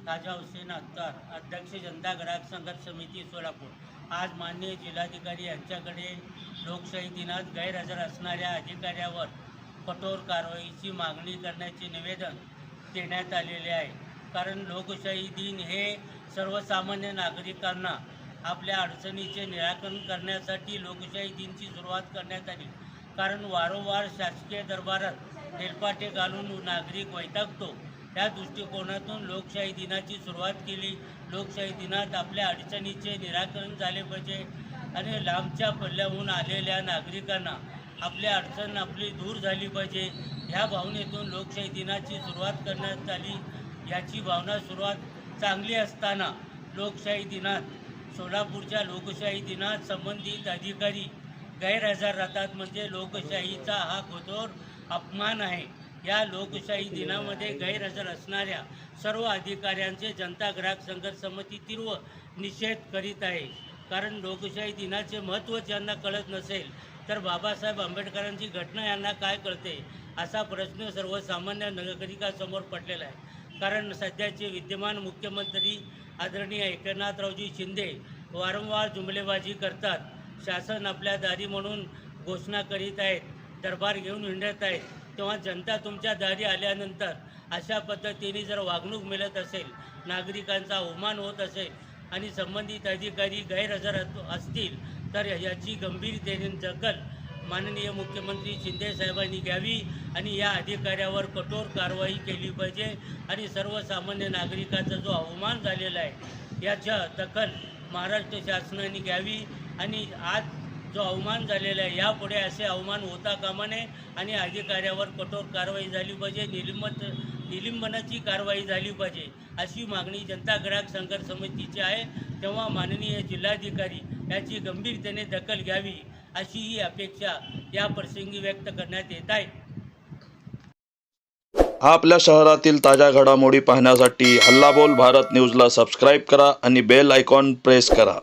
खाजा हुसेन अख्तर, अध्यक्ष जनता ग्राहक संघर्ष समिती सोलापूर। आज माननीय जिल्हाधिकारी यांच्याकडे लोकशाही दिनात गैरहजर असणाऱ्या अधिकाऱ्यावर कठोर कारवाईची मागणी करण्याचे निवेदन देण्यात आलेले आहे। कारण लोकशाही दिन हे सर्वसामान्य नागरिकांना आपल्या अडचणीचे निराकरण करण्यासाठी लोकशाही दिनची सुरुवात करण्यात आली। कारण वारंवार शासकीय दरबारात हेलपाटे घालून नागरिक वैतागतो, त्या दृष्टिकोनातून लोकशाही दिनाची सुरुवात केली। लोकशाही दिनात आपल्या अडचणीचे निराकरण झाले पाहिजे आणि लांबच्या पल्ल्याहून आलेल्या नागरिकांना आपल्या अडचण आपली दूर झाली पाहिजे, ह्या भावनेतून लोकशाही दिनाची सुरुवात करण्यात आली। याची भावना सुरुवात चांगली असताना लोकशाही दिनात सोलापूरच्या लोकशाही दिनात संबंधित अधिकारी गैरहजर राहतात, म्हणजे लोकशाहीचा हा कठोर अपमान आहे। या लोकशाही दिनामध्ये गैरहजर असणाऱ्या सर्व अधिकाऱ्यांचे जनता ग्राहक संघर्ष समिती तीव्र निषेध करीत आहे। कारण लोकशाही दिनाचे महत्त्व ज्यांना कळत नसेल तर बाबासाहेब आंबेडकरांची घटना यांना काय कळते, असा प्रश्न सर्वसामान्य नागरिकांसमोर पडलेला आहे। कारण सध्याचे विद्यमान मुख्यमंत्री आदरणीय एकनाथरावजी शिंदे वारंवार जुमलेबाजी करतात। शासन आपल्या दारी म्हणून घोषणा करीत आहेत, दरबार घेऊन हिंडत आहेत, तेव्हा जनता तुमच्या दारी आल्यानंतर अशा पद्धतीने जर वागणूक मिळत असेल, नागरिकांचा अवमान होत असेल आणि संबंधित अधिकारी गैरहजर असतील तर याची गंभीरतेने दखल माननीय मुख्यमंत्री शिंदे साहेबांनी घ्यावी आणि या अधिकाऱ्यावर कठोर कारवाई केली पाहिजे आणि सर्वसामान्य नागरिकांचा जो अवमान झालेला आहे याच्या दखल महाराष्ट्र शासनाने घ्यावी। आणि आज जो अवमान झालेला आहे यापुढे असे अवमान होता कामा नये आणि अधिकाऱ्यावर कठोर कारवाई झाली पाहिजे, निलंबनाची कारवाई झाली पाहिजे, अशी मागणी जनता ग्राहक संघर्ष समितीची आहे। तेव्हा माननीय जिल्हाधिकारी याची गंभीरतेने दखल घ्यावी अशी ही अपेक्षा या प्रसंगी व्यक्त करण्यात येत आहे। आपल्या शहरातील ताज्या घडामोडी पाहण्यासाठी हल्लाबोल भारत न्यूजला सबस्क्राईब करा आणि बेल आयकॉन प्रेस करा।